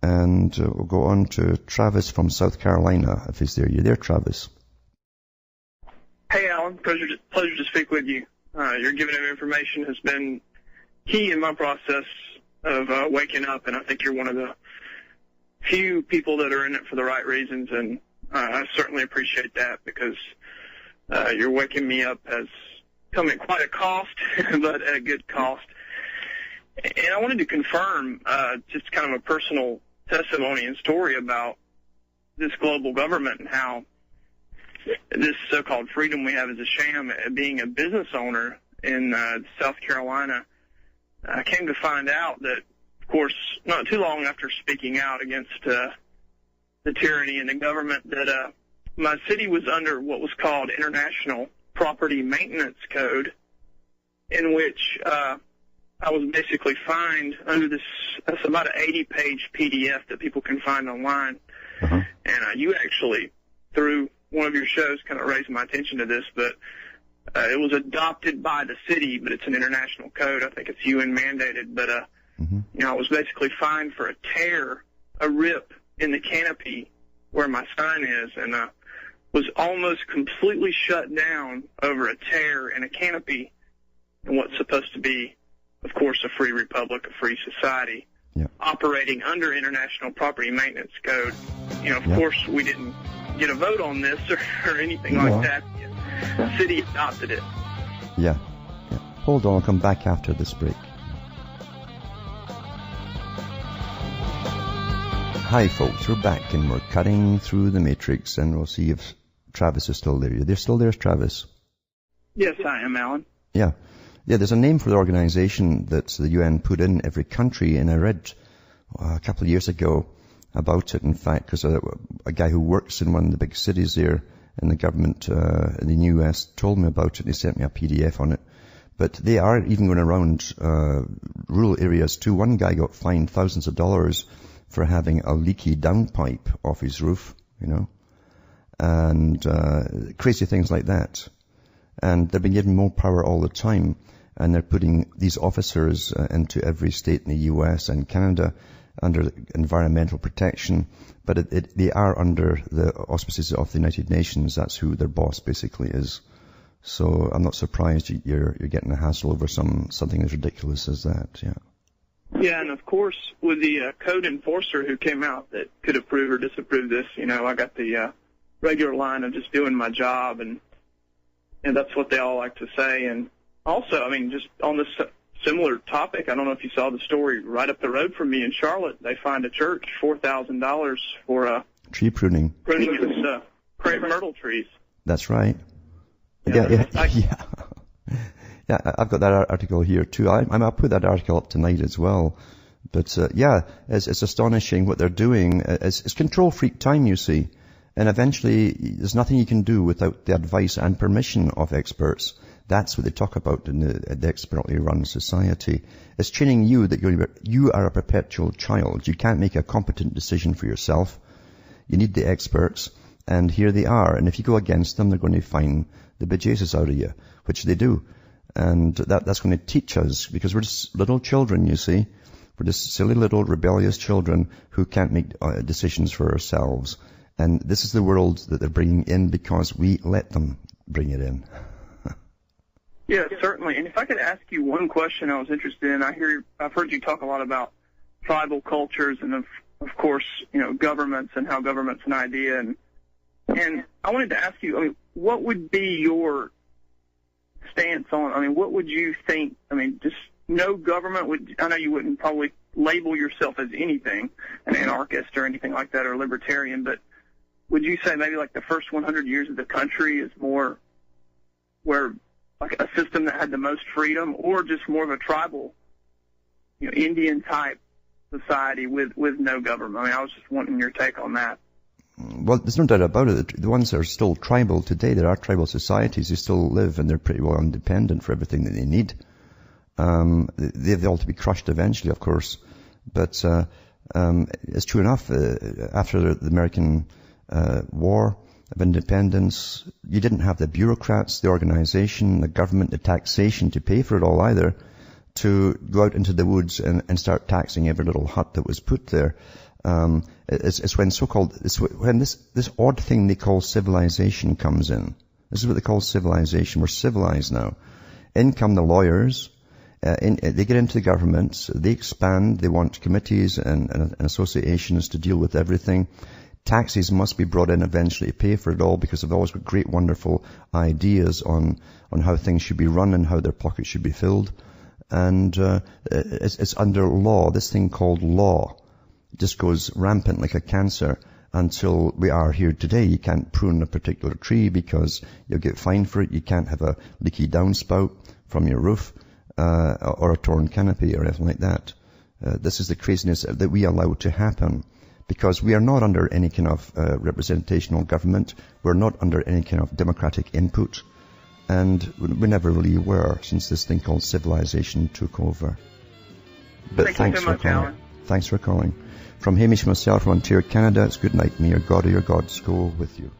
And we'll go on to Travis from South Carolina, if he's there. You there, Travis? Hey, Alan. Pleasure to speak with you. Your giving of information has been key in my process of waking up, and I think you're one of the few people that are in it for the right reasons, and I certainly appreciate that because your waking me up has come at quite a cost, but at a good cost. And I wanted to confirm just kind of a personal testimony and story about this global government and how this so-called freedom we have is a sham. Being a business owner in South Carolina, I came to find out that, of course, not too long after speaking out against the tyranny in the government, that my city was under what was called International Property Maintenance Code, in which I was basically fined under this. That's about an 80-page PDF that people can find online. Uh-huh. And you actually, through one of your shows, kind of raised my attention to this, but it was adopted by the city, but it's an international code. I think it's UN mandated. But, you know, I was basically fined for a rip in the canopy where my sign is, and was almost completely shut down over a tear in a canopy in what's supposed to be, of course, a free republic, a free society, operating under International Property Maintenance Code. You know, of course, we didn't get a vote on this or anything like that. The city adopted it. Yeah. Hold on, I'll come back after this break. Hi folks, we're back and we're cutting through the matrix, and we'll see if Travis is still there. You're still there, Travis? Yes, I am, Alan. Yeah, there's a name for the organization that the UN put in every country, and I read a couple of years ago about it, in fact, because a guy who works in one of the big cities there in the government in the US told me about it. He sent me a PDF on it. But they are even going around rural areas too. One guy got fined thousands of dollars for having a leaky downpipe off his roof, you know, and crazy things like that. And they've been given more power all the time, and they're putting these officers into every state in the US and Canada under environmental protection, but they are under the auspices of the United Nations. That's who their boss basically is. So I'm not surprised you're getting a hassle over something as ridiculous as that. Yeah, and of course, with the code enforcer who came out that could approve or disapprove this, you know, I got the regular line of just doing my job, and that's what they all like to say. And also, I mean, just on this similar topic, I don't know if you saw the story right up the road from me in Charlotte. They fined a church $4,000 for tree pruning its crepe myrtle trees. That's right. Yeah. I've got that article here too. I'll put that article up tonight as well. But it's astonishing what they're doing. It's control freak time, you see. And eventually, there's nothing you can do without the advice and permission of experts. That's what they talk about in the expertly run society. It's training you that you are a perpetual child. You can't make a competent decision for yourself. You need the experts, and here they are. And if you go against them, they're going to find the bejesus out of you, which they do. And that's going to teach us, because we're just little children, you see. We're just silly little rebellious children who can't make decisions for ourselves. And this is the world that they're bringing in because we let them bring it in. Yeah, certainly. And if I could ask you one question I was interested in, I've heard you talk a lot about tribal cultures and of course, you know, governments and how government's an idea. And I wanted to ask you, I mean, what would be your stance on, I mean, what would you think, I mean, just no government would, I know you wouldn't probably label yourself as anything, an anarchist or anything like that, or libertarian, but would you say maybe like the first 100 years of the country is more where like a system that had the most freedom, or just more of a tribal, you know, Indian type society with no government? I mean, I was just wanting your take on that. Well, there's no doubt about it. The ones that are still tribal today, there are tribal societies. They still live, and they're pretty well independent for everything that they need. They've all to be crushed eventually, of course. But it's true enough. After the American War of Independence, you didn't have the bureaucrats, the organization, the government, the taxation to pay for it all either, to go out into the woods and start taxing every little hut that was put there. It's when when this odd thing they call civilization comes in. This is what they call civilization. We're civilized now. In come the lawyers. They get into the government. They expand. They want committees and associations to deal with everything. Taxes must be brought in eventually to pay for it all, because they've always got great, wonderful ideas on how things should be run and how their pockets should be filled. And it's under law. This thing called law just goes rampant like a cancer until we are here today. You can't prune a particular tree because you'll get fined for it. You can't have a leaky downspout from your roof or a torn canopy or anything like that. This is the craziness that we allow to happen, because we are not under any kind of representational government. We're not under any kind of democratic input. And we never really were since this thing called civilization took over. But thanks for calling. Alan. Thanks for calling. From Hamish myself from Ontario, Canada, it's good night. May your God or your gods go with you.